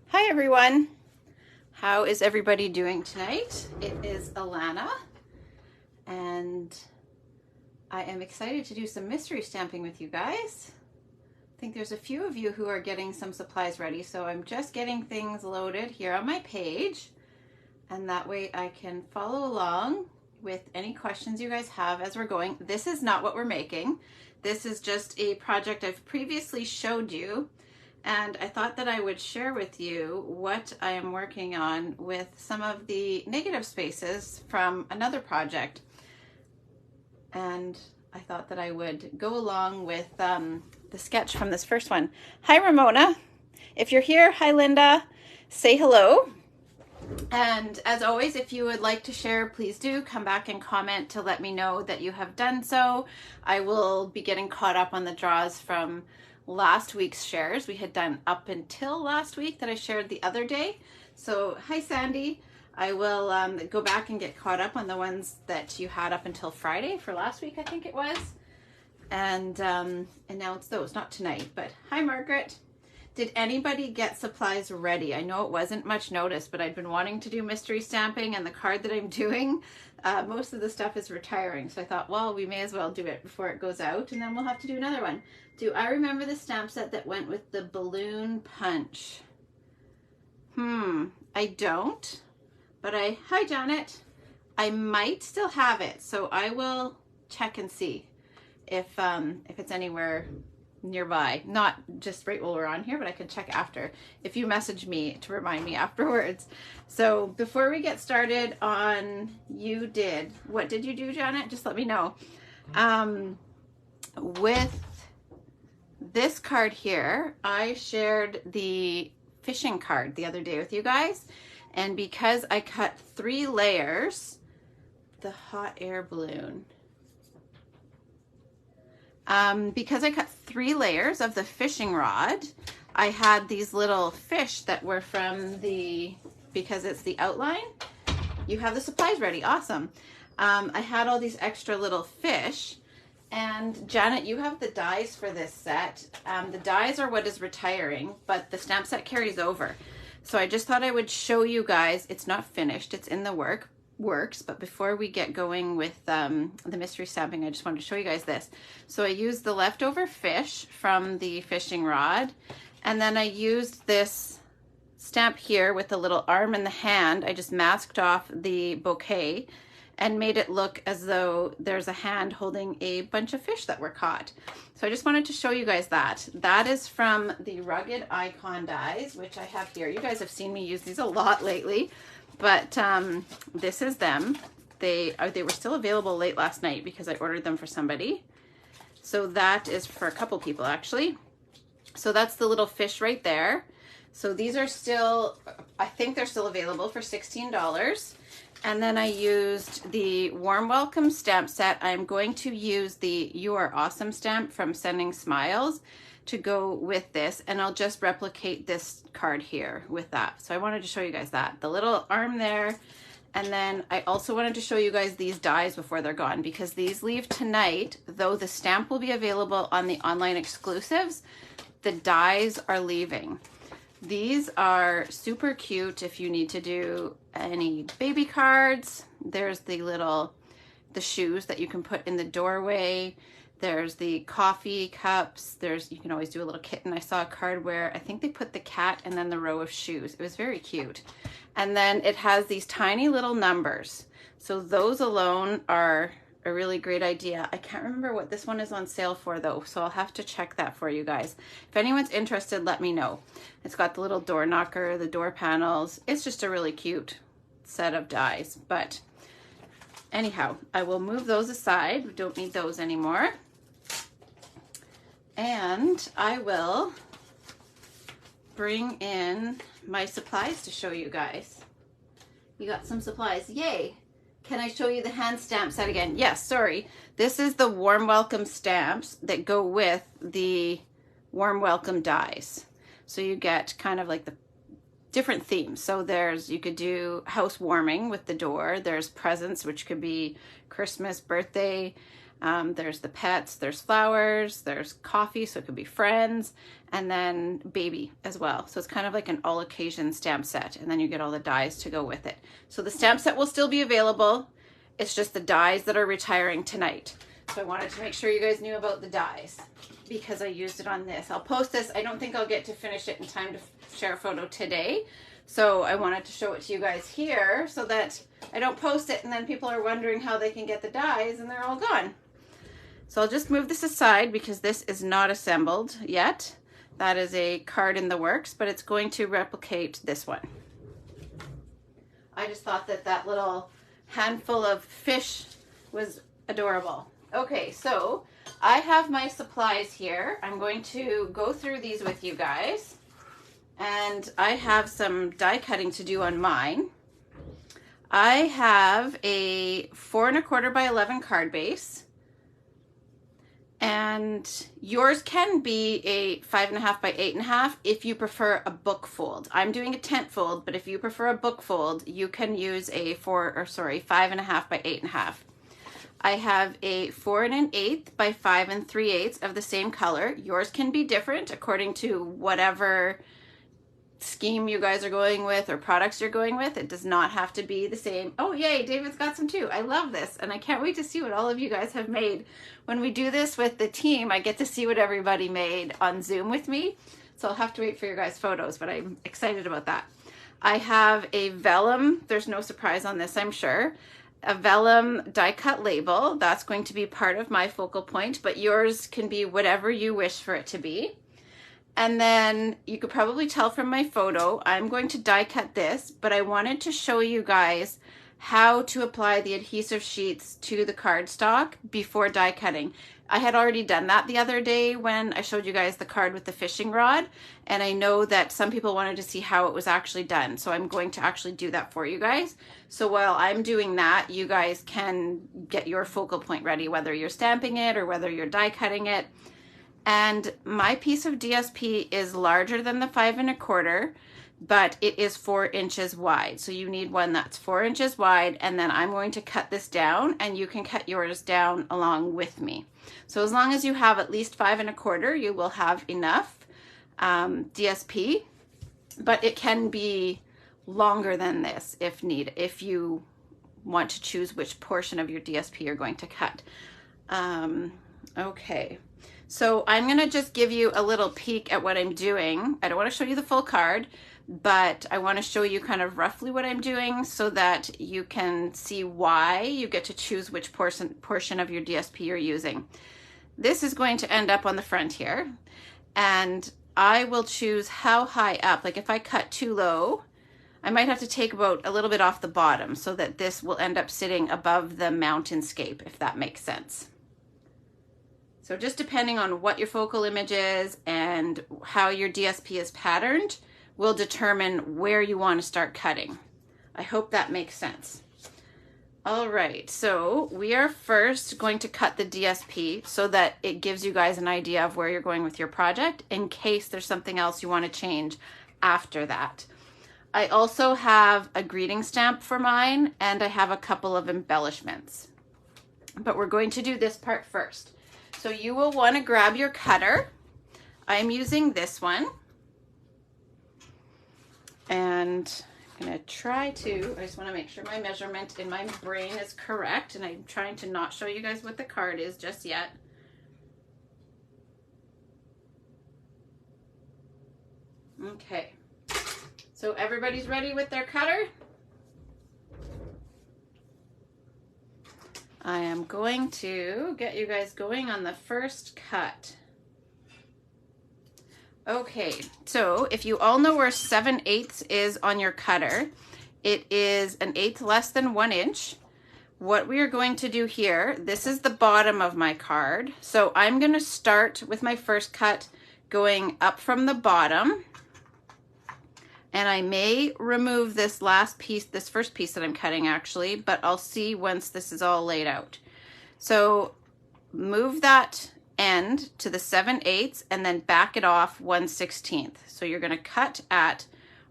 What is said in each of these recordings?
Hi everyone. How is everybody doing tonight? It is Alana and I am excited to do some mystery stamping with you guys. I think there's a few of you who are getting some supplies ready, so I'm just getting things loaded here on my page, and that way I can follow along with any questions you guys have as we're going. This is not what we're making. This is just a project I've previously showed you, and I thought that I would share with you what I am working on with some of the negative spaces from another project. And I thought that I would go along with the sketch from this first one. Hi, Ramona. If you're here, hi, Linda. Say hello. And as always, if you would like to share, please do come back and comment to let me know that you have done so. I will be getting caught up on the draws from last week's shares. We had done up until last week that I shared the other day. So hi, Sandy. I will go back and get caught up on the ones that you had up until Friday for last week, I think it was, and announce those. Not tonight, but hi, Margaret. Did anybody get supplies ready? I know it wasn't much notice, but I've been wanting to do mystery stamping, and the card that I'm doing, most of the stuff is retiring. So I thought, well, we may as well do it before it goes out, and then we'll have to do another one. Do I remember the stamp set that went with the balloon punch? I don't, but hi, Janet. I might still have it, so I will check and see if it's anywhere nearby. Not just right while we're on here, but I can check after if you message me to remind me afterwards. So before we get started on what did you do, Janet? Just let me know. With this card here, I shared the fishing card the other day with you guys, and because I cut 3 layers, the hot air balloon, because I cut 3 layers of the fishing rod, I had these little fish that were from because it's the outline, you have the supplies ready, awesome. I had all these extra little fish, and Janet, you have the dies for this set. The dies are what is retiring, but the stamp set carries over. So I just thought I would show you guys, it's not finished, it's in the works, but before we get going with the mystery stamping, I just wanted to show you guys this. So I used the leftover fish from the fishing rod, and then I used this stamp here with the little arm and the hand. I just masked off the bouquet and made it look as though there's a hand holding a bunch of fish that were caught. So I just wanted to show you guys that. That is from the Rugged Icon dies, which I have here. You guys have seen me use these a lot lately, but this is them. They were still available late last night because I ordered them for somebody. So that is for a couple people, actually. So that's the little fish right there. So these are still, I think they're still available for $16. And then I used the Warm Welcome stamp set. I'm going to use the You Are Awesome stamp from Sending Smiles to go with this, and I'll just replicate this card here with that. So I wanted to show you guys that. The little arm there, and then I also wanted to show you guys these dies before they're gone, because these leave tonight, though the stamp will be available on the online exclusives, the dies are leaving. These are super cute if you need to do any baby cards. There's the shoes that you can put in the doorway. There's the coffee cups. You can always do a little kitten. I saw a card where I think they put the cat and then the row of shoes. It was very cute. And then it has these tiny little numbers. So those alone are a really great idea. I can't remember what this one is on sale for though, so I'll have to check that for you guys. If anyone's interested, let me know. It's got the little door knocker, the door panels. It's just a really cute set of dies. But anyhow, I will move those aside. We don't need those anymore. And I will bring in my supplies to show you guys. We got some supplies, yay. Can I show you the hand stamp set again? Yes, sorry. This is the Warm Welcome stamps that go with the Warm Welcome dies. So you get kind of like the different themes. So you could do housewarming with the door. There's presents, which could be Christmas, birthday. There's the pets, there's flowers, there's coffee, so it could be friends, and then baby as well. So it's kind of like an all occasion stamp set, and then you get all the dies to go with it. So the stamp set will still be available. It's just the dies that are retiring tonight. So I wanted to make sure you guys knew about the dies because I used it on this. I'll post this. I don't think I'll get to finish it in time to share a photo today. So I wanted to show it to you guys here so that I don't post it and then people are wondering how they can get the dies and they're all gone. So I'll just move this aside because this is not assembled yet. That is a card in the works, but it's going to replicate this one. I just thought that that little handful of fish was adorable. Okay, so I have my supplies here. I'm going to go through these with you guys. And I have some die cutting to do on mine. I have a 4 1/4 by 11 card base. And yours can be a 5 1/2 by 8 1/2 if you prefer a book fold. I'm doing a tent fold, but if you prefer a book fold, you can use a 5 1/2 by 8 1/2. I have a 4 1/8 by 5 3/8 of the same color. Yours can be different according to whatever scheme you guys are going with or products you're going with. It does not have to be the same. Oh yay, David's got some too. I love this and I can't wait to see what all of you guys have made. When we do this with the team, I get to see what everybody made on Zoom with me. So I'll have to wait for your guys' photos, but I'm excited about that. I have a vellum, there's no surprise on this I'm sure, a vellum die cut label. That's going to be part of my focal point, but yours can be whatever you wish for it to be. And then you could probably tell from my photo, I'm going to die cut this, but I wanted to show you guys how to apply the adhesive sheets to the cardstock before die cutting. I had already done that the other day when I showed you guys the card with the fishing rod, and I know that some people wanted to see how it was actually done. So I'm going to actually do that for you guys. So while I'm doing that, you guys can get your focal point ready, whether you're stamping it or whether you're die cutting it. And my piece of DSP is larger than the 5 1/4, but it is 4 inches wide. So you need one that's 4 inches wide, and then I'm going to cut this down and you can cut yours down along with me. So as long as you have at least 5 1/4, you will have enough DSP, but it can be longer than this if needed, if you want to choose which portion of your DSP you're going to cut. Okay. So I'm going to just give you a little peek at what I'm doing. I don't want to show you the full card, but I want to show you kind of roughly what I'm doing so that you can see why you get to choose which portion of your DSP you're using. This is going to end up on the front here, and I will choose how high up. Like if I cut too low, I might have to take about a little bit off the bottom so that this will end up sitting above the mountainscape, if that makes sense. So just depending on what your focal image is and how your DSP is patterned will determine where you want to start cutting. I hope that makes sense. All right, so we are first going to cut the DSP so that it gives you guys an idea of where you're going with your project in case there's something else you want to change after that. I also have a greeting stamp for mine, and I have a couple of embellishments. But we're going to do this part first. So you will want to grab your cutter. I'm using this one. And I'm going to try to, I just want to make sure my measurement in my brain is correct. And I'm trying to not show you guys what the card is just yet. Okay. So everybody's ready with their cutter? I am going to get you guys going on the first cut. Okay, so if you all know where 7/8 is on your cutter, it is 1/8 less than 1 inch. What we are going to do here, this is the bottom of my card. So I'm going to start with my first cut going up from the bottom. And I may remove this last piece, this first piece that I'm cutting actually, but I'll see once this is all laid out. So move that end to the 7/8 and then back it off 1/16. So you're going to cut at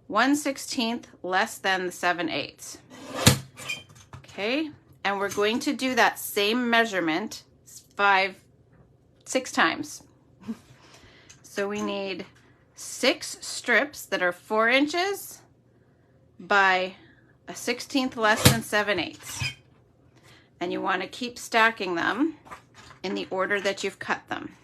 1/16 less than the 7/8. Okay, and we're going to do that same measurement 6 times. So we need 6 strips that are 4 inches by a 1/16 less than 7/8. And you want to keep stacking them in the order that you've cut them.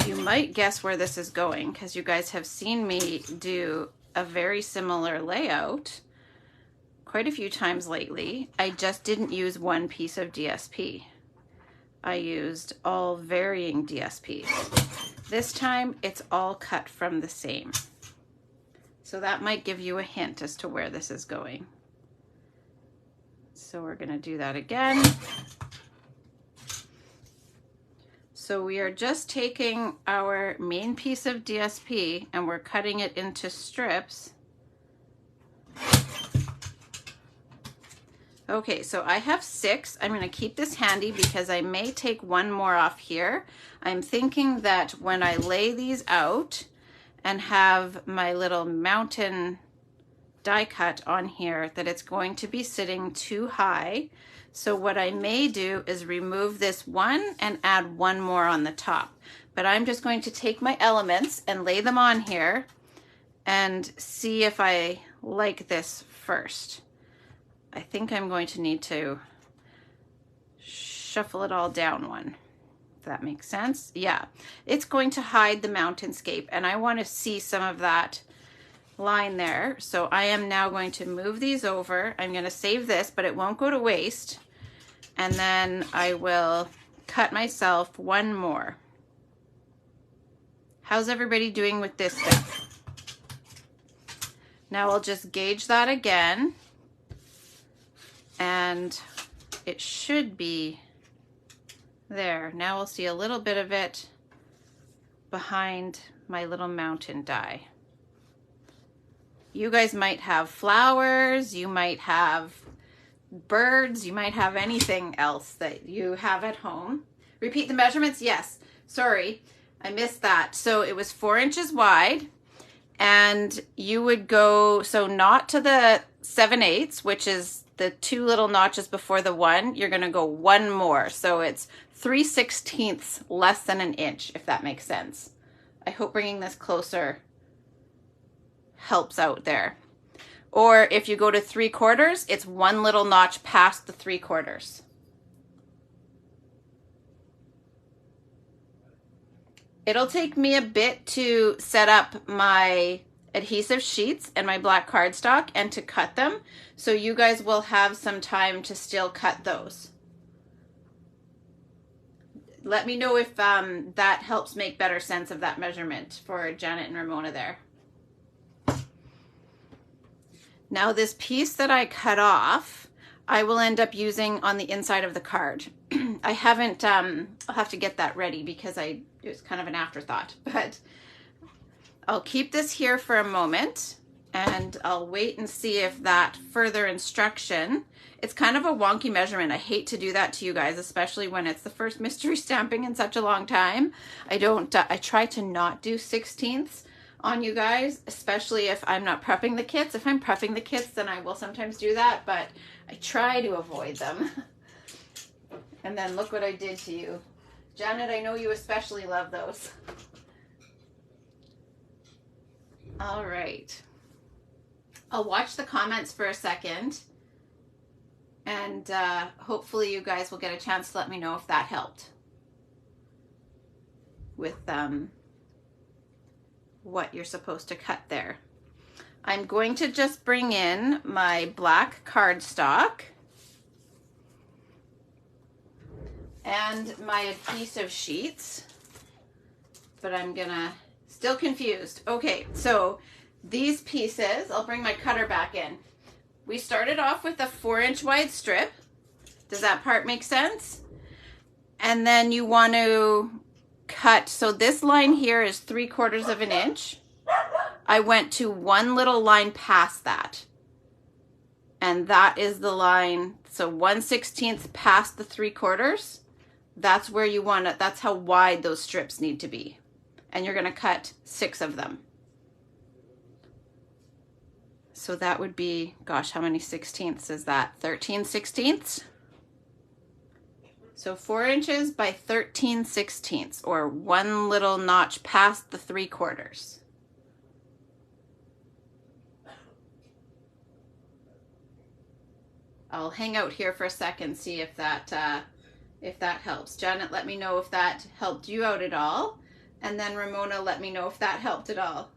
You might guess where this is going because you guys have seen me do a very similar layout quite a few times lately. I just didn't use one piece of DSP. I used all varying DSPs. This time it's all cut from the same. So that might give you a hint as to where this is going. So we're going to do that again. So we are just taking our main piece of DSP and we're cutting it into strips. Okay, so I have 6. I'm going to keep this handy because I may take one more off here. I'm thinking that when I lay these out and have my little mountain die cut on here, that it's going to be sitting too high. So what I may do is remove this one and add one more on the top. But I'm just going to take my elements and lay them on here and see if I like this first. I think I'm going to need to shuffle it all down one, if that makes sense. Yeah, it's going to hide the mountainscape and I want to see some of that line there. So I am now going to move these over. I'm going to save this, but it won't go to waste. And then I will cut myself one more. How's everybody doing with this stuff? Now I'll just gauge that again. And it should be there. Now we'll see a little bit of it behind my little mountain die. You guys might have flowers, you might have birds, you might have anything else that you have at home. Repeat the measurements? Yes. Sorry, I missed that. So it was 4 inches wide and you would go, so not to the 7/8, which is the 2 little notches before the 1, you're going to go one more. So it's 3/16 less than an inch, if that makes sense. I hope bringing this closer helps out there. Or if you go to 3/4, it's one little notch past the 3/4. It'll take me a bit to set up my adhesive sheets and my black cardstock and to cut them. So you guys will have some time to still cut those. Let me know if that helps make better sense of that measurement for Janet and Ramona there. Now this piece that I cut off, I will end up using on the inside of the card. I haven't, I'll have to get that ready because it was kind of an afterthought, but I'll keep this here for a moment and I'll wait and see if that further instruction, it's kind of a wonky measurement. I hate to do that to you guys, especially when it's the first mystery stamping in such a long time. I try to not do 16ths on you guys, especially if I'm not prepping the kits. If I'm prepping the kits, then I will sometimes do that, but I try to avoid them. And then look what I did to you. Janet, I know you especially love those. All right. I'll watch the comments for a second and hopefully you guys will get a chance to let me know if that helped with what you're supposed to cut there. I'm going to just bring in my black cardstock and my adhesive sheets, but I'm gonna, still confused. Okay, so these pieces, I'll bring my cutter back in. We started off with a 4-inch wide strip. Does that part make sense? And then you want to cut, so this line here is 3/4 of an inch. I went to one little line past that. And that is the line, so 1/16 past the 3/4. That's where you want it, that's how wide those strips need to be. And you're gonna cut 6 of them. So that would be, gosh, how many 16ths is that? 13 16ths? So 4 inches by 13 16ths, or one little notch past the 3/4. I'll hang out here for a second, see if that helps. Janet, let me know if that helped you out at all. And then Ramona, let me know if that helped at all.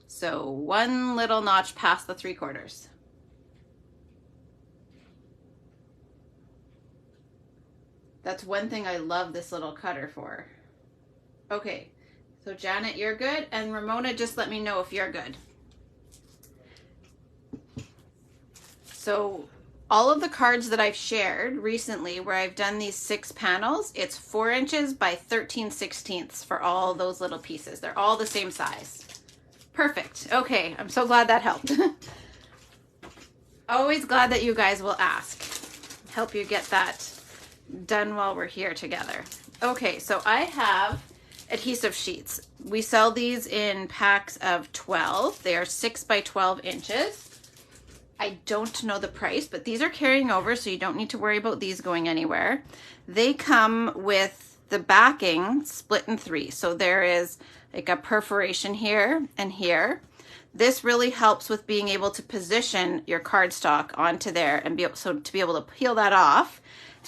So one little notch past the 3/4. That's one thing I love this little cutter for. Okay, so Janet, you're good. And Ramona, just let me know if you're good. So all of the cards that I've shared recently where I've done these 6 panels, it's 4 inches by 13 16ths for all those little pieces. They're all the same size. Perfect. Okay, I'm so glad that helped. Always glad that you guys will ask. Help you get that done while we're here together. Okay, so I have adhesive sheets. We sell these in packs of 12. They are 6 by 12 inches. I don't know the price, but these are carrying over, so you don't need to worry about these going anywhere. They come with the backing split in 3. So there is like a perforation here and here. This really helps with being able to position your cardstock onto there and to be able to peel that off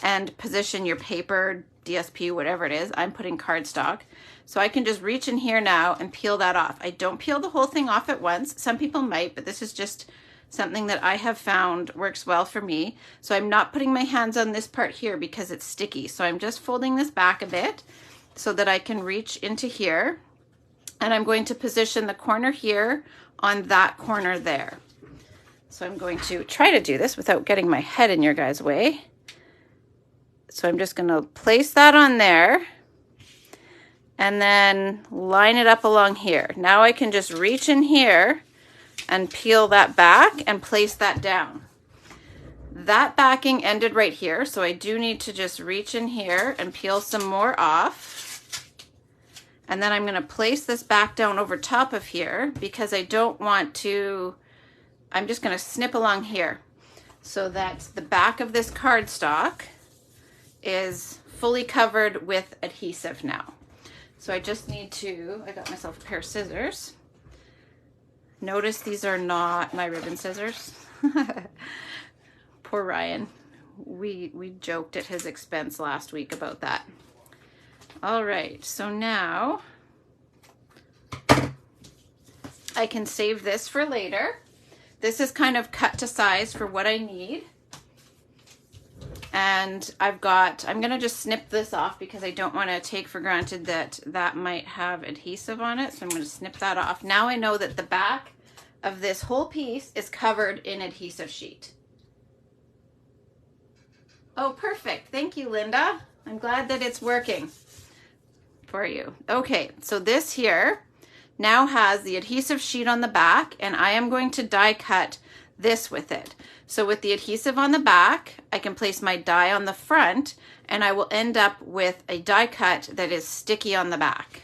and position your paper, DSP, whatever it is. I'm putting cardstock. So I can just reach in here now and peel that off. I don't peel the whole thing off at once. Some people might, but this is just something that I have found works well for me. So I'm not putting my hands on this part here because it's sticky. So I'm just folding this back a bit so that I can reach into here. And I'm going to position the corner here on that corner there. So I'm going to try to do this without getting my head in your guys' way. So I'm just going to place that on there and then line it up along here. Now I can just reach in here and peel that back and place that down. That backing ended right here, so I do need to just reach in here and peel some more off. And then I'm going to place this back down over top of here because I don't want to, I'm just going to snip along here so that the back of this cardstock is fully covered with adhesive now. So I just need to, I got myself a pair of scissors. Notice these are not my ribbon scissors. Poor Ryan. We joked at his expense last week about that. All right, so now I can save this for later. This is kind of cut to size for what I need. And I'm gonna just snip this off because I don't want to take for granted that that might have adhesive on it. So I'm gonna snip that off. Now I know that the back of this whole piece is covered in adhesive sheet. Oh, perfect. Thank you, Linda. I'm glad that it's working for you. Okay, so this here now has the adhesive sheet on the back, and I am going to die cut this with it. So with the adhesive on the back, I can place my die on the front and I will end up with a die cut that is sticky on the back.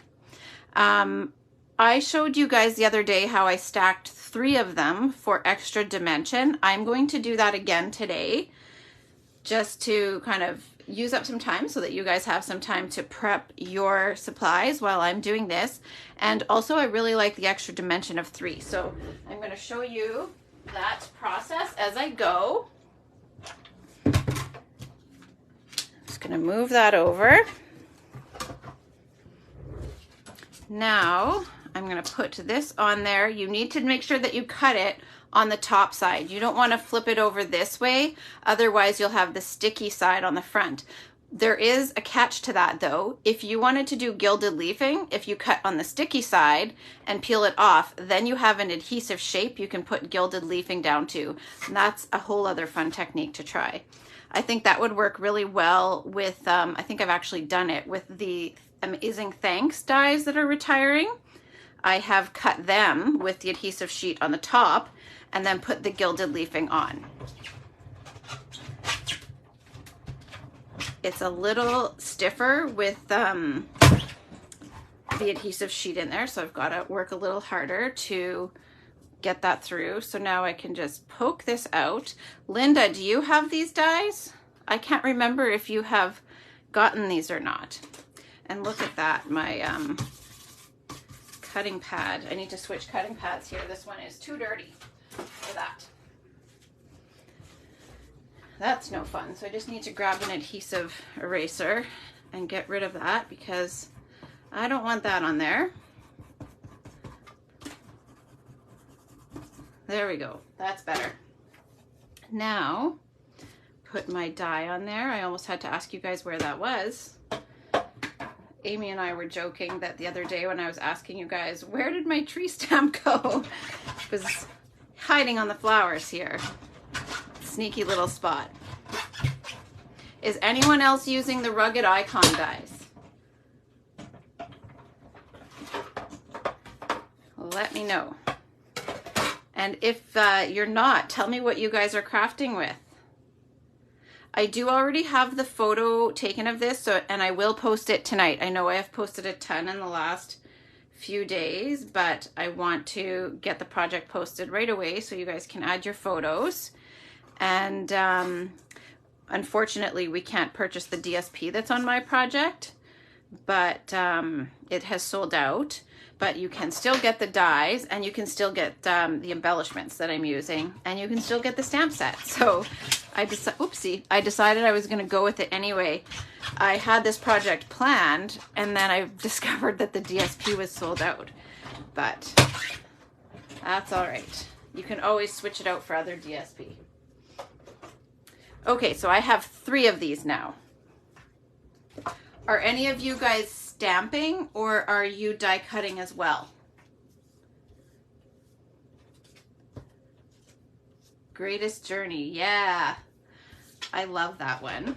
I showed you guys the other day how I stacked 3 of them for extra dimension. I'm going to do that again today just to kind of use up some time so that you guys have some time to prep your supplies while I'm doing this. And also I really like the extra dimension of 3. So I'm going to show you that process as I go. Just going to move that over. Now I'm going to put this on there. You need to make sure that you cut it on the top side. You don't want to flip it over this way, otherwise you'll have the sticky side on the front. There is a catch to that though. If you wanted to do gilded leafing, if you cut on the sticky side and peel it off, then you have an adhesive shape you can put gilded leafing down to. And that's a whole other fun technique to try. I think that would work really well with, I think I've actually done it with the Amazing Thanks dies that are retiring. I have cut them with the adhesive sheet on the top and then put the gilded leafing on. It's a little stiffer with the adhesive sheet in there, so I've got to work a little harder to get that through. So now I can just poke this out. Linda, do you have these dies? I can't remember if you have gotten these or not. And look at that, my cutting pad. I need to switch cutting pads here. This one is too dirty for that. That's no fun. So I just need to grab an adhesive eraser and get rid of that because I don't want that on there. There we go. That's better. Now, put my die on there. I almost had to ask you guys where that was. Amy and I were joking that the other day when I was asking you guys, where did my tree stamp go? It was hiding on the flowers here. Sneaky little spot. Is anyone else using the Rugged Icon dies? Let me know. And if you're not, tell me what you guys are crafting with. I do already have the photo taken of this, and I will post it tonight. I know I have posted a ton in the last few days, but I want to get the project posted right away so you guys can add your photos. And unfortunately, we can't purchase the DSP that's on my project, but it has sold out. But you can still get the dies, and you can still get the embellishments that I'm using, and you can still get the stamp set. So I decided I was going to go with it anyway. I had this project planned, and then I discovered that the DSP was sold out. But that's all right. You can always switch it out for other DSP. Okay, so I have 3 of these now. Are any of you guys stamping, or are you die cutting as well? Greatest Journey, yeah. I love that one.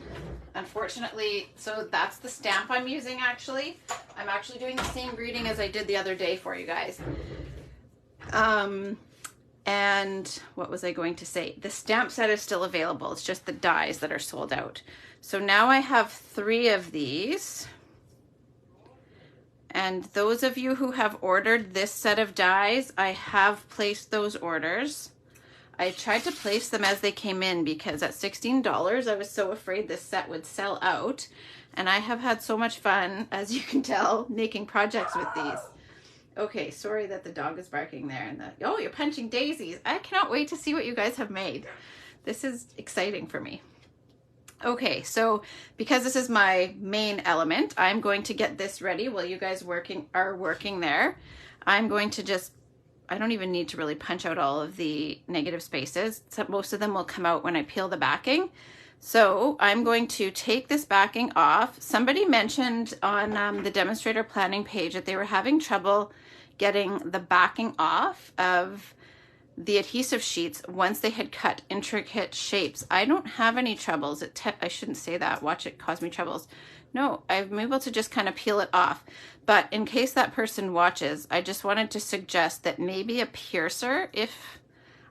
Unfortunately, so that's the stamp I'm using actually. I'm actually doing the same greeting as I did the other day for you guys. And what was I going to say? The stamp set is still available. It's just the dies that are sold out. So now I have 3 of these. And those of you who have ordered this set of dies, I have placed those orders. I tried to place them as they came in because at $16, I was so afraid this set would sell out. And I have had so much fun, as you can tell, making projects with these. Okay, sorry that the dog is barking there. And oh, you're punching daisies. I cannot wait to see what you guys have made. This is exciting for me. Okay, so because this is my main element, I'm going to get this ready while you guys are working there. I'm going to just, I don't even need to really punch out all of the negative spaces. So most of them will come out when I peel the backing. So I'm going to take this backing off. Somebody mentioned on the demonstrator planning page that they were having trouble getting the backing off of the adhesive sheets once they had cut intricate shapes. I don't have any troubles. I shouldn't say that. Watch it cause me troubles. No, I'm able to just kind of peel it off. But in case that person watches, I just wanted to suggest that maybe a piercer,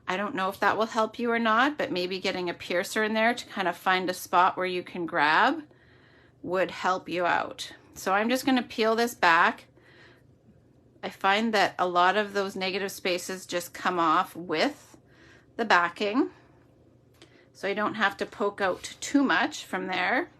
I don't know if that will help you or not, but maybe getting a piercer in there to kind of find a spot where you can grab would help you out. So I'm just going to peel this back. I find that a lot of those negative spaces just come off with the backing, so I don't have to poke out too much from there.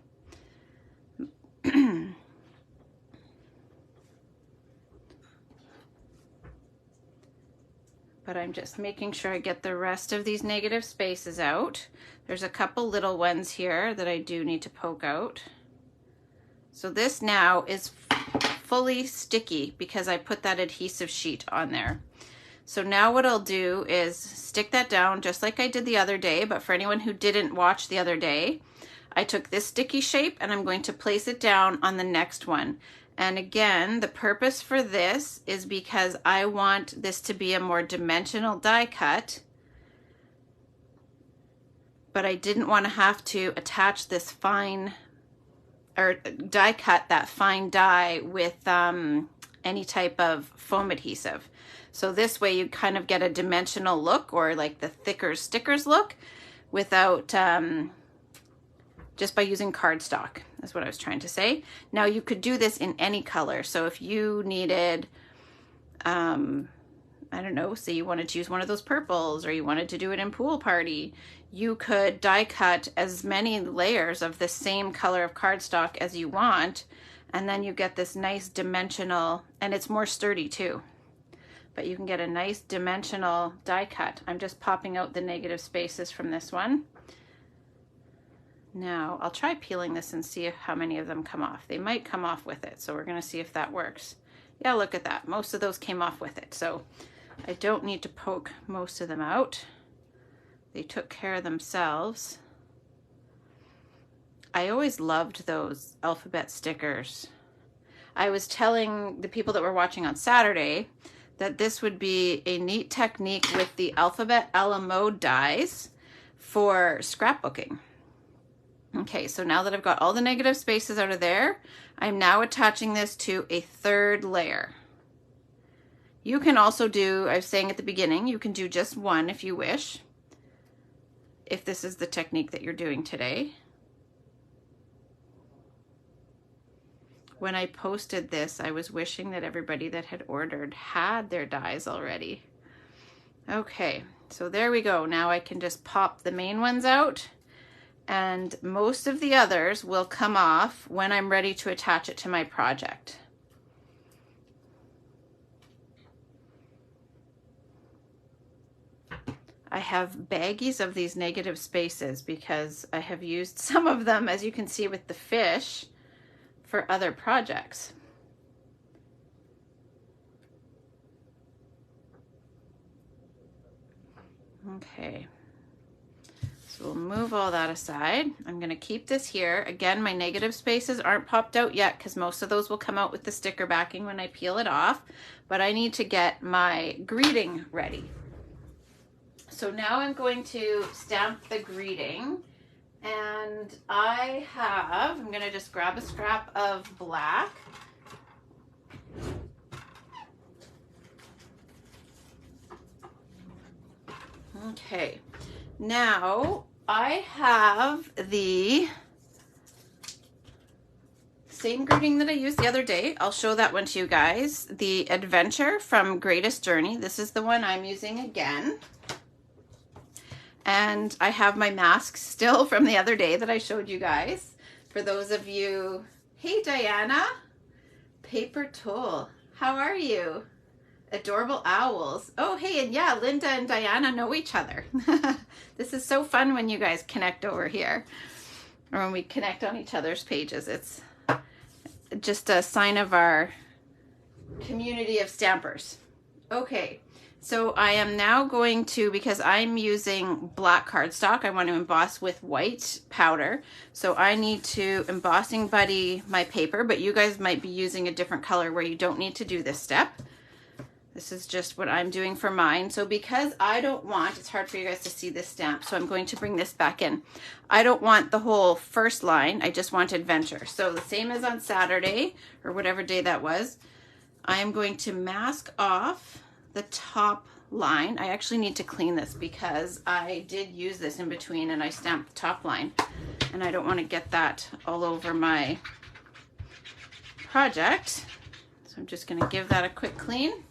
But I'm just making sure I get the rest of these negative spaces out. There's a couple little ones here that I do need to poke out. So this now is fully sticky because I put that adhesive sheet on there. So now what I'll do is stick that down just like I did the other day, but for anyone who didn't watch the other day, I took this sticky shape and I'm going to place it down on the next one. And again, the purpose for this is because I want this to be a more dimensional die cut, but I didn't want to have to attach this fine or die cut that fine die with any type of foam adhesive. So this way you kind of get a dimensional look, or like the thicker stickers look, without just by using cardstock, is what I was trying to say. Now you could do this in any color. So if you needed I don't know, say you wanted to use one of those purples, or you wanted to do it in Pool Party, you could die cut as many layers of the same color of cardstock as you want, and then you get this nice dimensional, and it's more sturdy too. But you can get a nice dimensional die cut. I'm just popping out the negative spaces from this one. Now, I'll try peeling this and see how many of them come off. They might come off with it, so we're gonna see if that works. Yeah, look at that. Most of those came off with it, so I don't need to poke most of them out. They took care of themselves. I always loved those alphabet stickers. I was telling the people that were watching on Saturday that this would be a neat technique with the Alphabet a la Mode dies for scrapbooking. Okay, so now that I've got all the negative spaces out of there, I'm now attaching this to a third layer. You can also do, I was saying at the beginning, you can do just one if you wish, if this is the technique that you're doing today. When I posted this, I was wishing that everybody that had ordered had their dies already. Okay, so there we go. Now I can just pop the main ones out, and most of the others will come off when I'm ready to attach it to my project. I have baggies of these negative spaces because I have used some of them, as you can see with the fish, for other projects. Okay, so we'll move all that aside. I'm going to keep this here. Again, my negative spaces aren't popped out yet because most of those will come out with the sticker backing when I peel it off, but I need to get my greeting ready. So now I'm going to stamp the greeting, and I'm going to just grab a scrap of black. Okay, now I have the same greeting that I used the other day. I'll show that one to you guys. The Adventure from Greatest Journey. This is the one I'm using again. And I have my mask still from the other day that I showed you guys. For those of you, hey Diana, Paper Toll, how are you? Adorable Owls. Oh, hey, and yeah, Linda and Diana know each other. This is so fun when you guys connect over here, or when we connect on each other's pages. It's just a sign of our community of stampers. Okay. So I am now going to, because I'm using black cardstock, I want to emboss with white powder. So I need to Embossing Buddy my paper, but you guys might be using a different color where you don't need to do this step. This is just what I'm doing for mine. So because I don't want, it's hard for you guys to see this stamp, so I'm going to bring this back in. I don't want the whole first line, I just want Adventure. So the same as on Saturday, or whatever day that was, I am going to mask off the top line. I actually need to clean this because I did use this in between and I stamped the top line, and I don't want to get that all over my project. So I'm just going to give that a quick clean.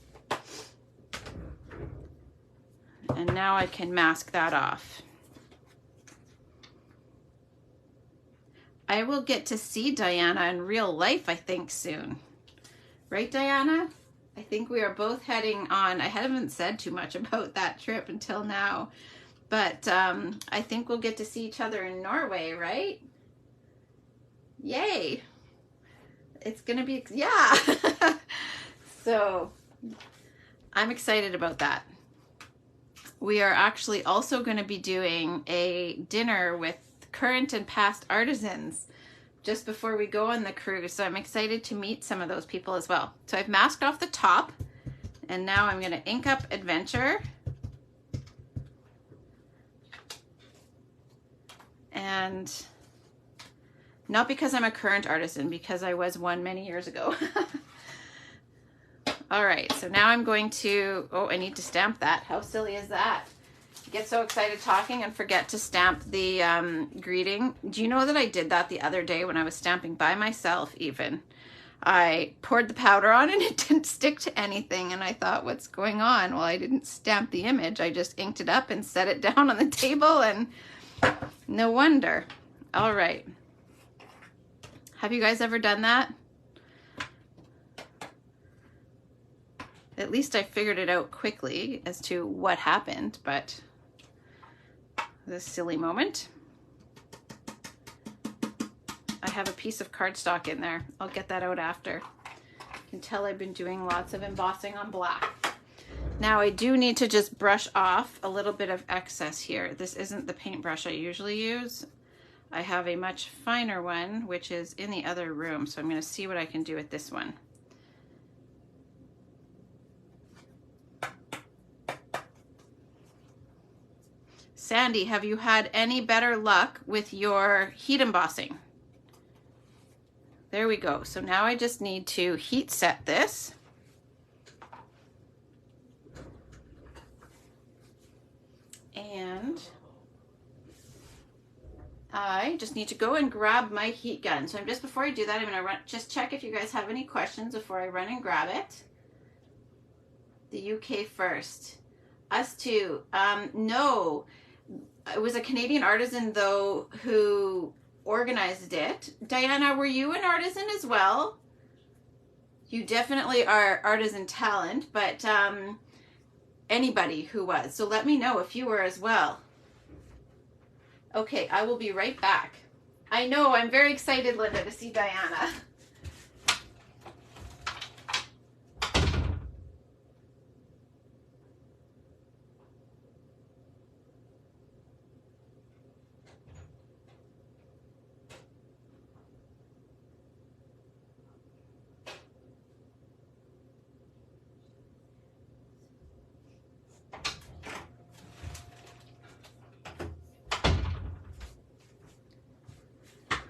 And now I can mask that off. I will get to see Diana in real life, I think, soon. Right, Diana? I think we are both heading on. I haven't said too much about that trip until now, but I think we'll get to see each other in Norway, right? Yay. It's gonna be, yeah. So I'm excited about that. We are actually also going to be doing a dinner with current and past artisans just before we go on the cruise. So I'm excited to meet some of those people as well. So I've masked off the top, and now I'm going to ink up Adventure. And not because I'm a current artisan, because I was one many years ago. All right, so now I'm going to, oh, I need to stamp that. How silly is that? Get so excited talking and forget to stamp the greeting. Do you know that I did that the other day when I was stamping by myself even? I poured the powder on and it didn't stick to anything. And I thought, what's going on? Well, I didn't stamp the image. I just inked it up and set it down on the table, and no wonder. All right. Have you guys ever done that? At least I figured it out quickly as to what happened, but this silly moment. I have a piece of cardstock in there. I'll get that out after. You can tell I've been doing lots of embossing on black. Now I do need to just brush off a little bit of excess here. This isn't the paintbrush I usually use. I have a much finer one, which is in the other room, so I'm going to see what I can do with this one. Sandy, have you had any better luck with your heat embossing? There we go. So now I just need to heat set this. And I just need to go and grab my heat gun. So just before I do that, I'm going to just check if you guys have any questions before I run and grab it. The UK first. Us too. No. It was a Canadian artisan, though, who organized it. Diana, were you an artisan as well? You definitely are artisan talent, but anybody who was. So let me know if you were as well. Okay, I will be right back. I know, I'm very excited, Linda, to see Diana.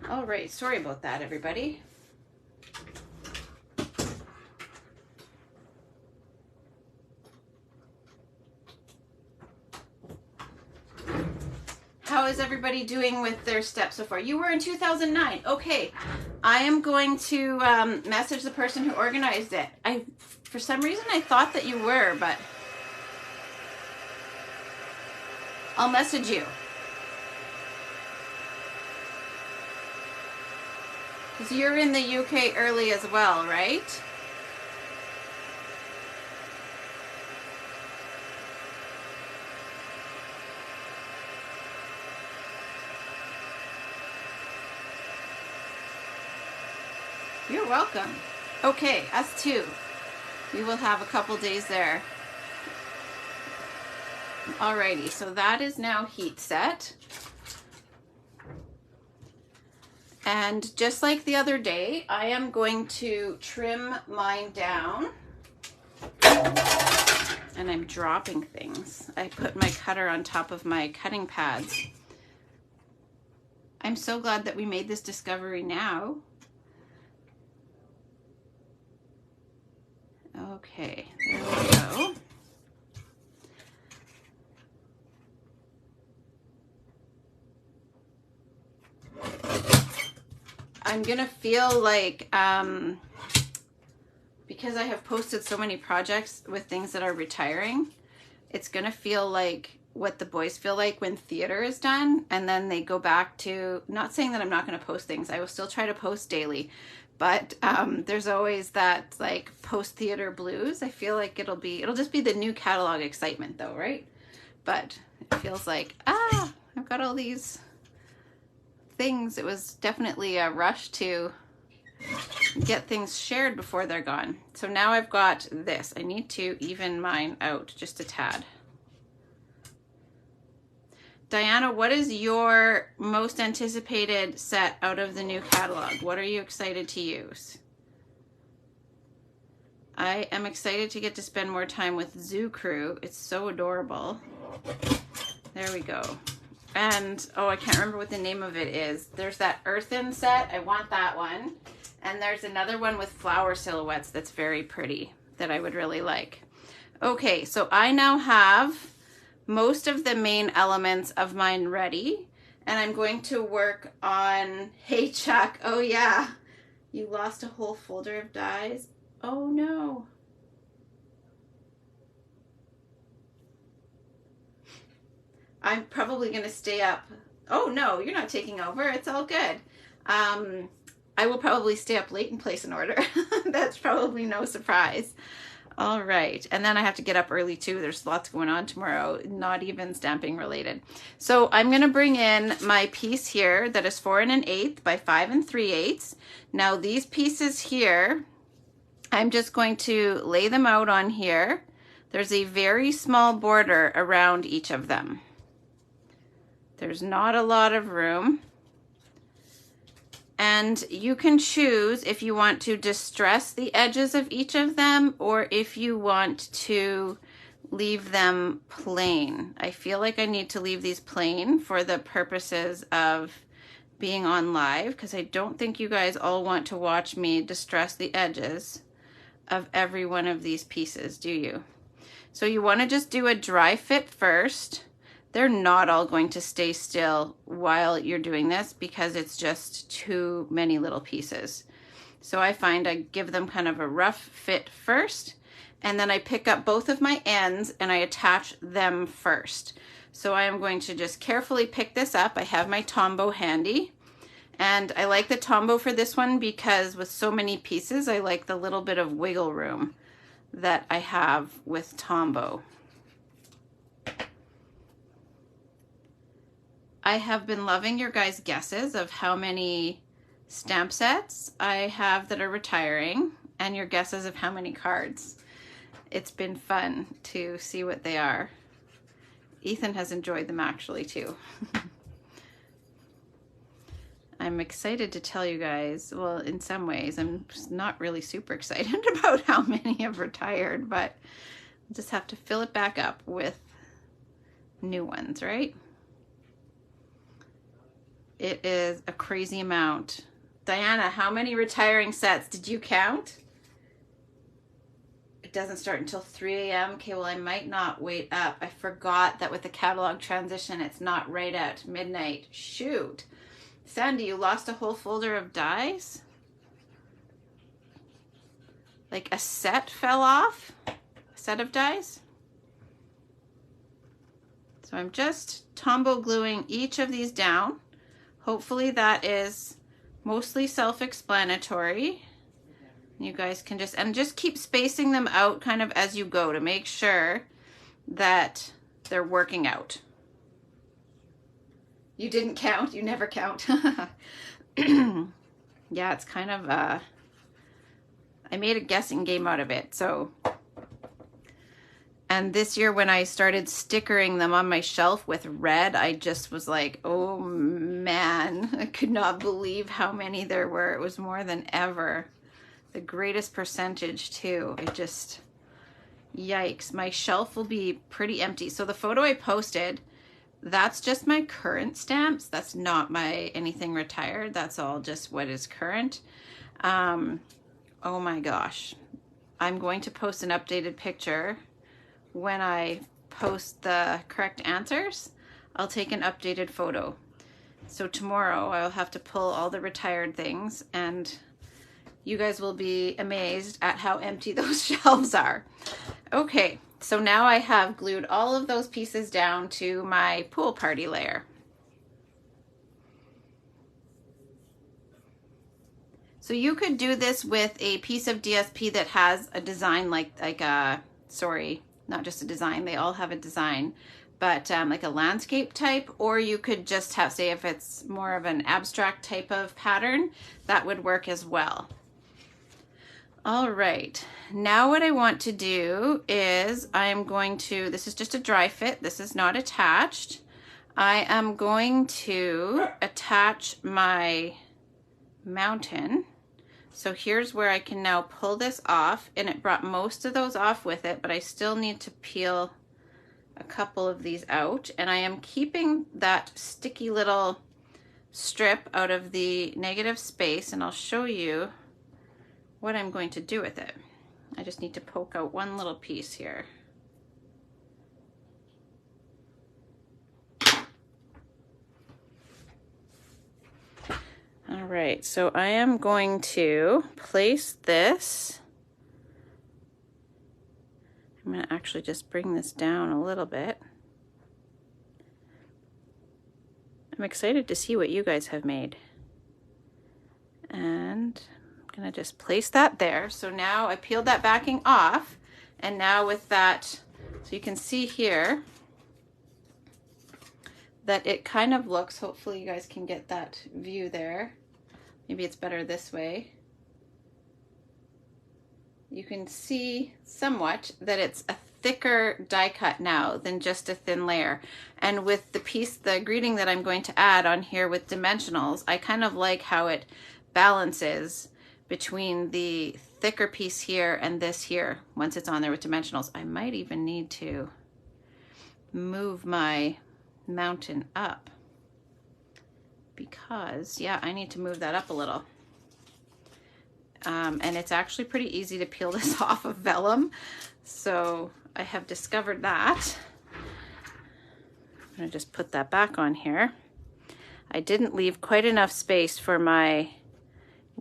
All right, sorry about that, everybody. How is everybody doing with their steps so far? You were in 2009. Okay, I am going to message the person who organized it. For some reason, I thought that you were, but I'll message you. Because you're in the UK early as well, right? You're welcome. Okay, us too. We will have a couple days there. Alrighty, so that is now heat set. And just like the other day, I am going to trim mine down. And I'm dropping things. I put my cutter on top of my cutting pads. I'm so glad that we made this discovery now. Okay, there we go. I'm gonna feel like, because I have posted so many projects with things that are retiring, it's gonna feel like what the boys feel like when theater is done, and then they go back to, not saying that I'm not gonna post things, I will still try to post daily, but there's always that like post-theater blues. I feel like it'll just be the new catalog excitement though, right? But it feels like, I've got all these things. It was definitely a rush to get things shared before they're gone. So now I've got this. I need to even mine out just a tad. Diana, what is your most anticipated set out of the new catalog? What are you excited to use? I am excited to get to spend more time with Zoo Crew. It's so adorable. There we go. And, oh, I can't remember what the name of it is. There's that earthen set. I want that one. And there's another one with flower silhouettes that's very pretty that I would really like. Okay, so I now have most of the main elements of mine ready. And I'm going to work on, hey Chuck, oh yeah, You lost a whole folder of dies. Oh no. I'm probably going to stay up. Oh no, you're not taking over. It's all good. I will probably stay up late and place an order. That's probably no surprise. All right, and then I have to get up early too. There's lots going on tomorrow, not even stamping related. So I'm going to bring in my piece here that is 4 1/8 by 5 3/8. Now these pieces here, I'm just going to lay them out on here. There's a very small border around each of them. There's not a lot of room. And you can choose if you want to distress the edges of each of them or if you want to leave them plain. I feel like I need to leave these plain for the purposes of being on live because I don't think you guys all want to watch me distress the edges of every one of these pieces, do you? So you want to just do a dry fit first. They're not all going to stay still while you're doing this because it's just too many little pieces. So I find I give them kind of a rough fit first, and then I pick up both of my ends and I attach them first. So I am going to just carefully pick this up. I have my Tombow handy, and I like the Tombow for this one because with so many pieces, I like the little bit of wiggle room that I have with Tombow. I have been loving your guys' guesses of how many stamp sets I have that are retiring and your guesses of how many cards. It's been fun to see what they are. Ethan has enjoyed them actually too. I'm excited to tell you guys, well, in some ways, I'm not really super excited about how many have retired, but I'll just have to fill it back up with new ones, right? It is a crazy amount. Diana, how many retiring sets did you count? It doesn't start until 3 a.m. Okay, well, I might not wait up. I forgot that with the catalog transition, it's not right at midnight. Shoot. Sandy, you lost a whole folder of dies? Like a set fell off? A set of dies? So I'm just Tombow gluing each of these down. Hopefully that is mostly self-explanatory. You guys can just keep spacing them out kind of as you go to make sure that they're working out. You didn't count, you never count. Yeah, it's kind of, I made a guessing game out of it, so. And this year when I started stickering them on my shelf with red, I just was like, oh man, I could not believe how many there were. It was more than ever. The greatest percentage too. It just, yikes. My shelf will be pretty empty. So the photo I posted, that's just my current stamps. That's not my anything retired. That's all just what is current. Oh my gosh. I'm going to post an updated picture. When I post the correct answers, I'll take an updated photo. So tomorrow I'll have to pull all the retired things and you guys will be amazed at how empty those shelves are. Okay, so now I have glued all of those pieces down to my pool party layer. So you could do this with a piece of DSP that has a design like a, sorry, not just a design, they all have a design, but like a landscape type, or you could just have, say if it's more of an abstract type of pattern, that would work as well. All right, now what I want to do is I'm going to, this is just a dry fit, this is not attached. I am going to attach my mountain. So here's where I can now pull this off, and it brought most of those off with it, but I still need to peel a couple of these out, and I am keeping that sticky little strip out of the negative space, and I'll show you what I'm going to do with it. I just need to poke out one little piece here. All right, so I am going to place this. I'm going to actually just bring this down a little bit. I'm excited to see what you guys have made. And I'm going to just place that there. So now I peeled that backing off, and now with that, so you can see here that it kind of looks, hopefully you guys can get that view there. Maybe it's better this way. You can see somewhat that it's a thicker die cut now than just a thin layer. And with the piece, the greeting that I'm going to add on here with dimensionals, I kind of like how it balances between the thicker piece here and this here once it's on there with dimensionals. I might even need to move my mountain up because, yeah, I need to move that up a little. And it's actually pretty easy to peel this off of vellum. So I have discovered that. I'm going to just put that back on here. I didn't leave quite enough space for my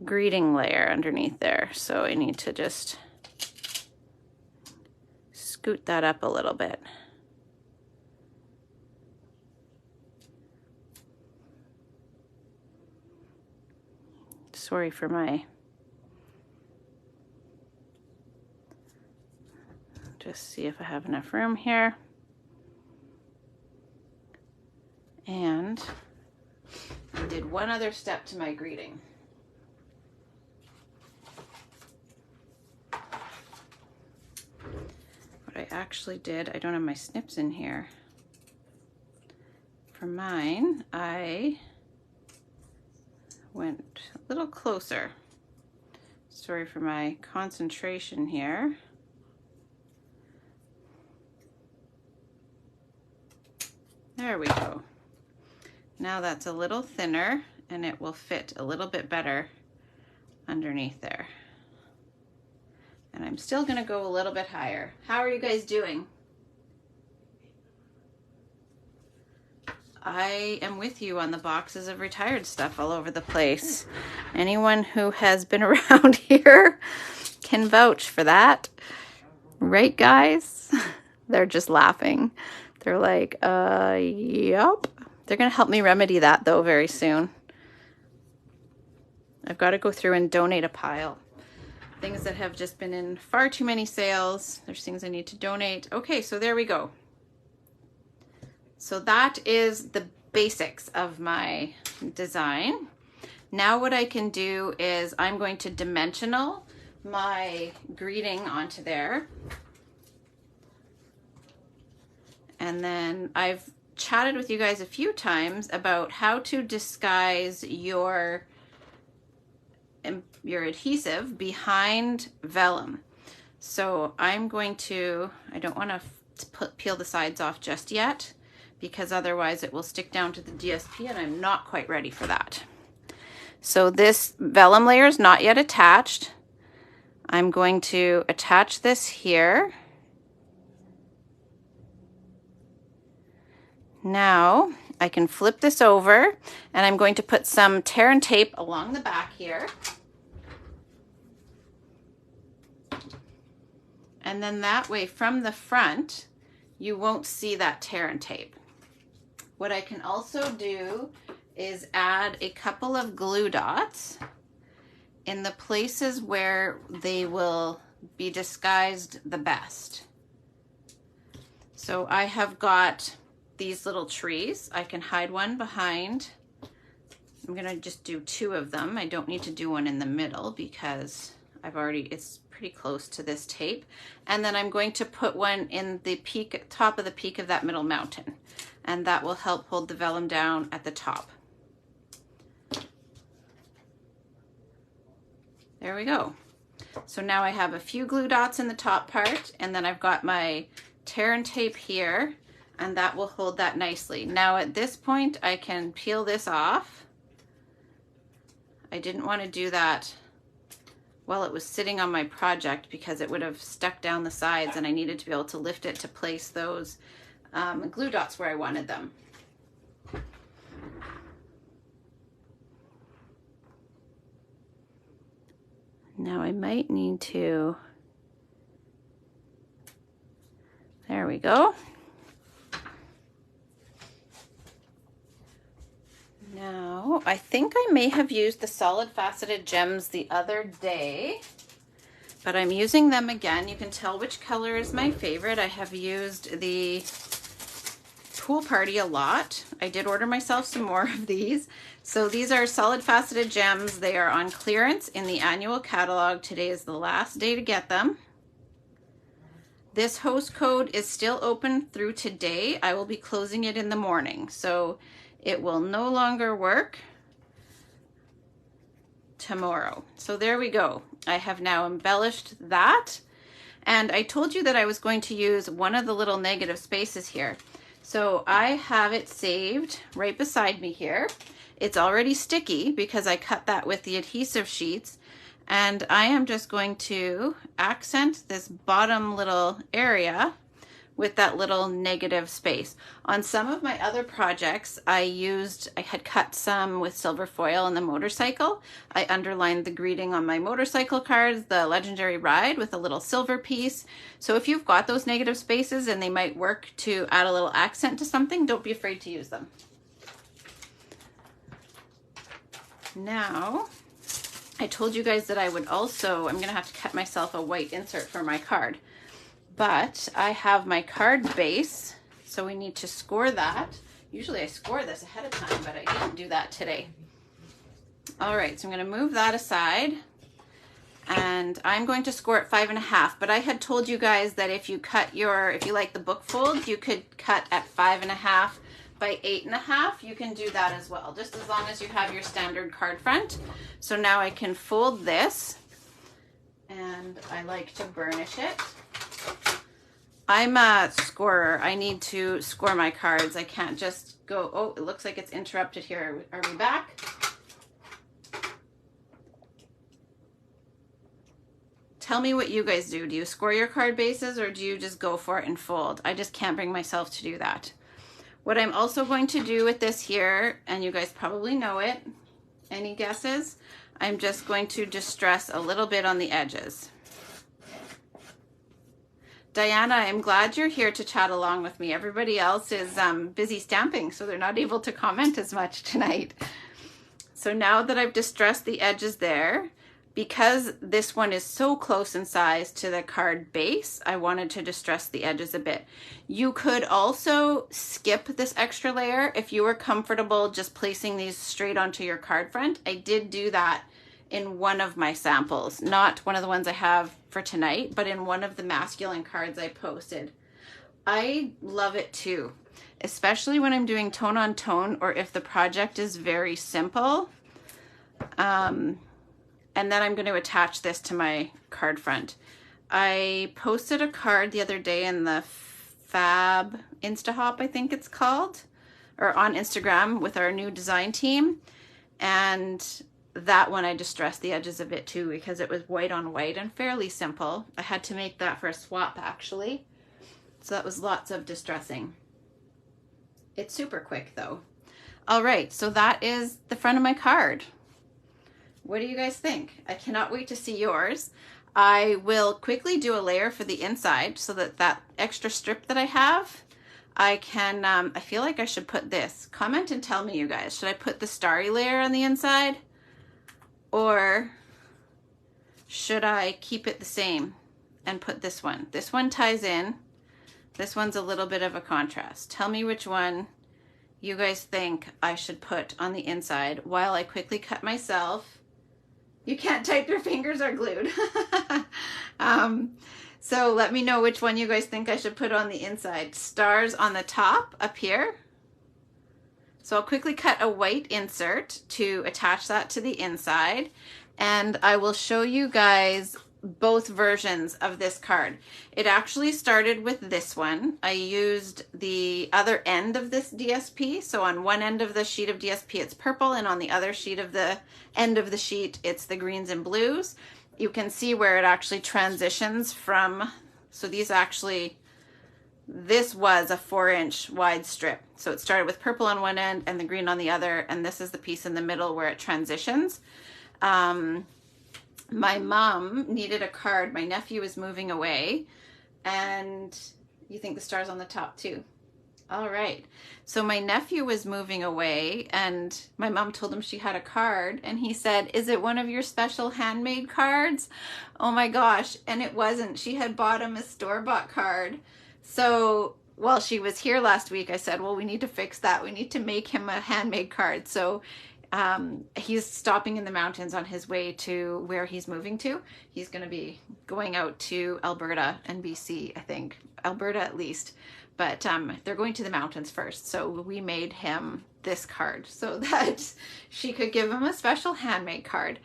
greeting layer underneath there. So I need to just scoot that up a little bit. Sorry for my... Just see if I have enough room here. And I did one other step to my greeting. What I actually did, I don't have my snips in here. For mine, I went a little closer. Sorry for my concentration here. There we go. Now that's a little thinner and it will fit a little bit better underneath there. And I'm still gonna go a little bit higher. How are you guys doing? I am with you on the boxes of retired stuff all over the place. Anyone who has been around here can vouch for that. Right, guys? They're just laughing. They're like, yup. They're going to help me remedy that, though, very soon. I've got to go through and donate a pile. Things that have just been in far too many sales. There's things I need to donate. Okay, so there we go. So that is the basics of my design. Now what I can do is I'm going to dimensional my greeting onto there. And then I've chatted with you guys a few times about how to disguise your adhesive behind vellum. So I'm going to, I don't want to peel the sides off just yet because otherwise it will stick down to the DSP and I'm not quite ready for that. So this vellum layer is not yet attached. I'm going to attach this here. Now I can flip this over and I'm going to put some tear and tape along the back here. And then that way from the front, you won't see that tear and tape. What I can also do is add a couple of glue dots in the places where they will be disguised the best. So I have got these little trees. I can hide one behind. I'm gonna just do two of them. I don't need to do one in the middle because it's pretty close to this tape. And then I'm going to put one in the peak, top of the peak of that middle mountain. And that will help hold the vellum down at the top. There we go. So now I have a few glue dots in the top part and then I've got my tear and tape here. And that will hold that nicely. Now at this point, I can peel this off. I didn't want to do that while it was sitting on my project because it would have stuck down the sides and I needed to be able to lift it to place those glue dots where I wanted them. Now I might need to, there we go. Now, I think I may have used the solid faceted gems the other day, but I'm using them again. You can tell which color is my favorite. I have used the Pool Party a lot. I did order myself some more of these. So these are solid faceted gems. They are on clearance in the annual catalog. Today is the last day to get them. This host code is still open through today. I will be closing it in the morning, so it will no longer work tomorrow. So there we go. I have now embellished that. And I told you that I was going to use one of the little negative spaces here. So I have it saved right beside me here. It's already sticky because I cut that with the adhesive sheets. And I am just going to accent this bottom little area with that little negative space. On some of my other projects, I had cut some with silver foil on the motorcycle. I underlined the greeting on my motorcycle cards, the legendary ride, with a little silver piece. So if you've got those negative spaces and they might work to add a little accent to something, don't be afraid to use them. Now, I told you guys that I would also, I'm gonna have to cut myself a white insert for my card. But I have my card base, so we need to score that. Usually I score this ahead of time, but I didn't do that today. All right, so I'm gonna move that aside, and I'm going to score it 5.5, but I had told you guys that if you like the book folds, you could cut at 5.5 by 8.5. You can do that as well, just as long as you have your standard card front. So now I can fold this, and I like to burnish it. I'm a scorer. I need to score my cards. I can't just go, oh, it looks like it's interrupted here. Are we back? Tell me what you guys do. Do you score your card bases or do you just go for it and fold? I just can't bring myself to do that. What I'm also going to do with this here, and you guys probably know it, any guesses? I'm just going to distress a little bit on the edges. Diana, I'm glad you're here to chat along with me. Everybody else is busy stamping, so they're not able to comment as much tonight. So now that I've distressed the edges there, because this one is so close in size to the card base, I wanted to distress the edges a bit. You could also skip this extra layer if you were comfortable just placing these straight onto your card front. I did do that in one of my samples, not one of the ones I have for tonight, but in one of the masculine cards I posted. I love it too, especially when I'm doing tone on tone or if the project is very simple. And then I'm going to attach this to my card front. I posted a card the other day in the Fab Instahop, I think it's called, or on Instagram with our new design team. And that one I distressed the edges a bit too because it was white on white and fairly simple. I had to make that for a swap actually. So that was lots of distressing. It's super quick though. All right, so that is the front of my card. What do you guys think? I cannot wait to see yours. I will quickly do a layer for the inside so that that extra strip that I have, I can, I feel like I should put this. Comment and tell me, you guys. Should I put the starry layer on the inside? Or should I keep it the same and put this one? This one ties in. This one's a little bit of a contrast. Tell me which one you guys think I should put on the inside while I quickly cut myself. You can't type, your fingers are glued. So let me know which one you guys think I should put on the inside. Stars on the top up here. So I'll quickly cut a white insert to attach that to the inside, and I will show you guys both versions of this card. It actually started with this one. I used the other end of this DSP. So on one end of the sheet of DSP, it's purple, and on the other sheet of the end of the sheet, it's the greens and blues. You can see where it actually transitions from, so these actually, this was a 4-inch wide strip. So it started with purple on one end and the green on the other, and this is the piece in the middle where it transitions. my mom needed a card. My nephew is moving away, and you think the star's on the top too. All right. So my nephew was moving away, and my mom told him she had a card, and he said, "Is it one of your special handmade cards?" Oh my gosh. And it wasn't. She had bought him a store-bought card. So while she was here last week, I said, well, we need to fix that. We need to make him a handmade card. So he's stopping in the mountains on his way to where he's moving to. He's going to be going out to Alberta and BC, I think. Alberta at least. But they're going to the mountains first. So we made him this card so that she could give him a special handmade card.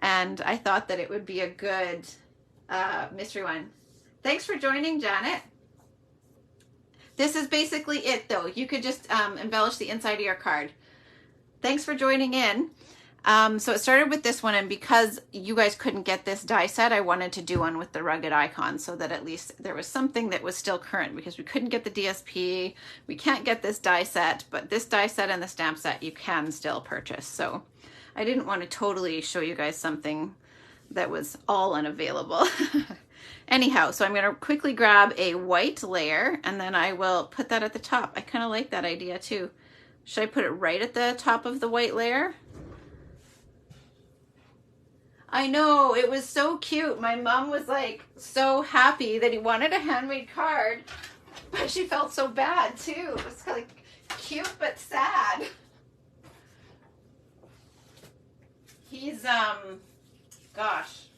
And I thought that it would be a good mystery one. Thanks for joining, Janet. This is basically it, though. You could just embellish the inside of your card. Thanks for joining in. So it started with this one, and because you guys couldn't get this die set, I wanted to do one with the rugged icon so that at least there was something that was still current, because we couldn't get the DSP. We can't get this die set, but this die set and the stamp set you can still purchase. So I didn't want to totally show you guys something that was all unavailable. Anyhow, so I'm going to quickly grab a white layer, and then I will put that at the top. I kind of like that idea too. Should I put it right at the top of the white layer? I know, it was so cute. My mom was like so happy that he wanted a handmade card, but she felt so bad too. It was kind of cute but sad. He's gosh,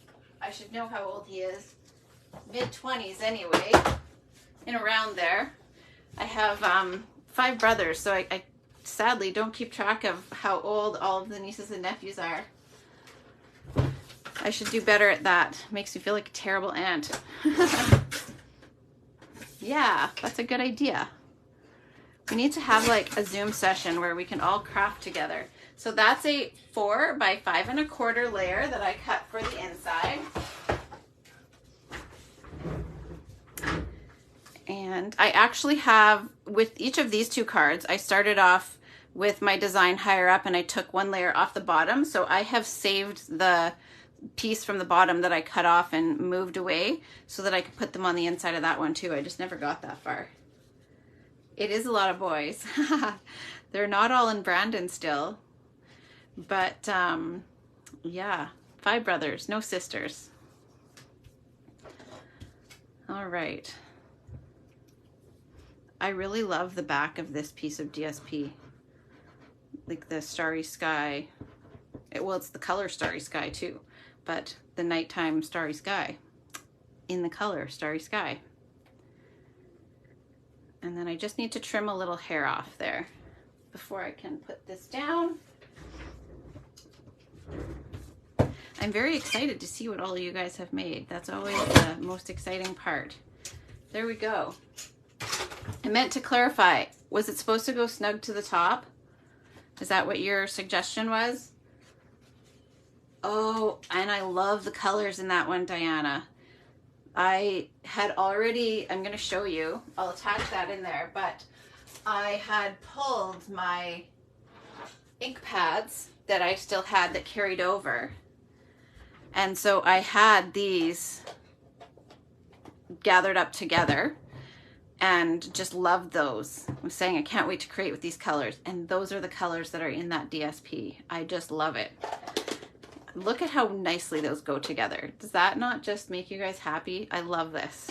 I should know how old he is. Mid-20s anyway, and around there. I have 5 brothers, so I sadly don't keep track of how old all of the nieces and nephews are. I should do better at that. Makes me feel like a terrible aunt. Yeah, that's a good idea. We need to have like a Zoom session where we can all craft together. So that's a 4 by 5 1/4 layer that I cut for the inside. And I actually have, with each of these 2 cards, I started off with my design higher up and I took 1 layer off the bottom. So I have saved the piece from the bottom that I cut off and moved away so that I could put them on the inside of that one too. I just never got that far. It is a lot of boys. They're not all in Brandon still, but yeah, 5 brothers, no sisters. All right. I really love the back of this piece of DSP, like the starry sky. Well, it's the color starry sky too, but the nighttime starry sky in the color starry sky. And then I just need to trim a little hair off there before I can put this down. I'm very excited to see what all of you guys have made. That's always the most exciting part. There we go. I meant to clarify, was it supposed to go snug to the top? Is that what your suggestion was? Oh, and I love the colors in that one, Diana. I had already, I'm going to show you, I'll attach that in there, but I had pulled my ink pads that I still had that carried over. And so I had these gathered up together and just loved those. I'm saying I can't wait to create with these colors. And those are the colors that are in that DSP. I just love it. Look at how nicely those go together. Does that not just make you guys happy? I love this.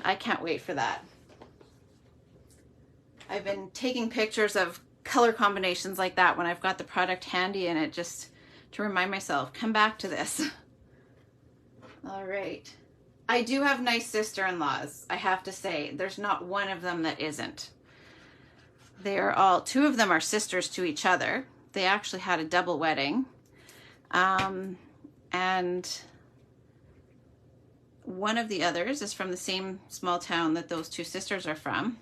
I can't wait for that. I've been taking pictures of color combinations like that when I've got the product handy, and it just to remind myself, come back to this. All right. I do have nice sister-in-laws, I have to say. There's not one of them that isn't. They are all, 2 of them are sisters to each other. They actually had a double wedding. And one of the others is from the same small town that those 2 sisters are from.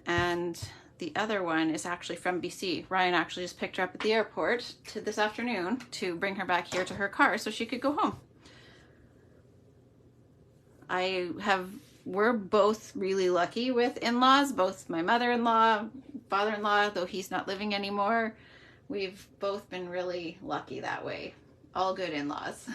And the other one is actually from BC. Ryan actually just picked her up at the airport this afternoon to bring her back here to her car so she could go home. We're both really lucky with in-laws, both my mother-in-law, father-in-law, though he's not living anymore. We've both been really lucky that way. All good in-laws.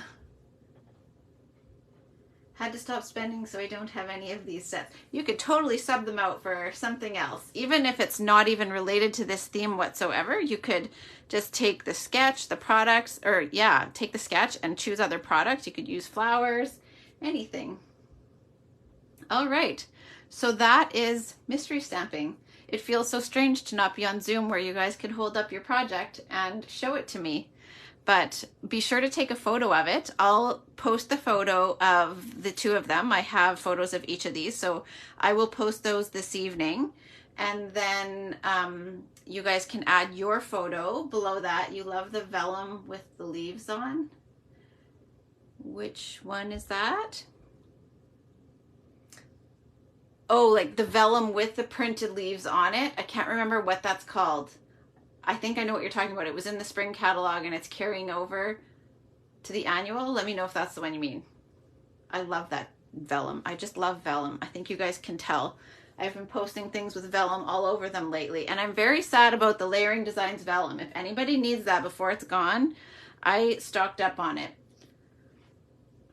Had to stop spending, so I don't have any of these sets. You could totally sub them out for something else. Even if it's not even related to this theme whatsoever, you could just take the sketch, the products, or yeah, take the sketch and choose other products. You could use flowers, anything. All right, so that is mystery stamping. It feels so strange to not be on Zoom where you guys can hold up your project and show it to me. But be sure to take a photo of it. I'll post the photo of the two of them. I have photos of each of these, so I will post those this evening. And then you guys can add your photo below that. You love the vellum with the leaves on. Which one is that? Oh, like the vellum with the printed leaves on it. I can't remember what that's called. I think I know what you're talking about. It was in the spring catalog and it's carrying over to the annual. Let me know if that's the one you mean. I love that vellum. I just love vellum. I think you guys can tell. I've been posting things with vellum all over them lately, and I'm very sad about the Layering Designs vellum. If anybody needs that before it's gone, I stocked up on it.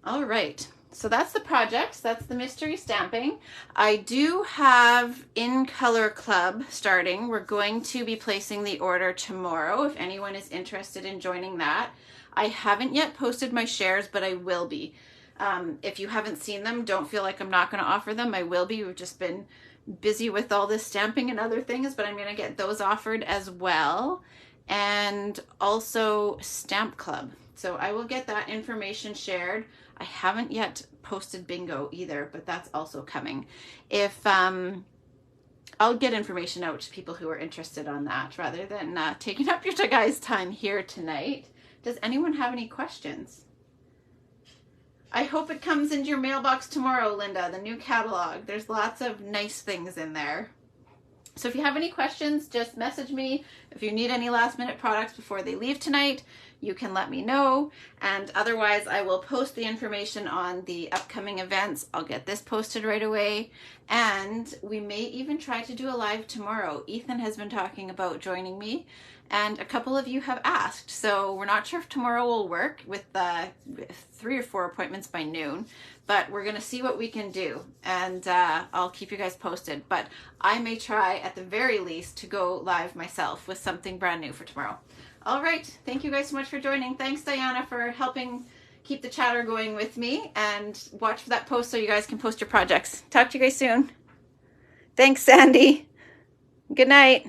All right. So that's the projects, that's the mystery stamping. I do have In Color Club starting. We're going to be placing the order tomorrow if anyone is interested in joining that. I haven't yet posted my shares, but I will be. If you haven't seen them, don't feel like I'm not going to offer them. I will be. We've just been busy with all this stamping and other things, but I'm going to get those offered as well. And also Stamp Club. So I will get that information shared. I haven't yet posted bingo either, but that's also coming. If I'll get information out to people who are interested on that rather than taking up your guys' time here tonight. Does anyone have any questions? I hope it comes into your mailbox tomorrow, Linda, the new catalog. There's lots of nice things in there. So if you have any questions, just message me. If you need any last minute products before they leave tonight, you can let me know. And otherwise, I will post the information on the upcoming events. I'll get this posted right away. And we may even try to do a live tomorrow. Ethan has been talking about joining me, and a couple of you have asked. So we're not sure if tomorrow will work with 3 or 4 appointments by noon, but we're gonna see what we can do, and I'll keep you guys posted. But I may try at the very least to go live myself with something brand new for tomorrow. All right, thank you guys so much for joining. Thanks, Diana, for helping keep the chatter going with me, and watch for that post so you guys can post your projects. Talk to you guys soon. Thanks, Sandy. Good night.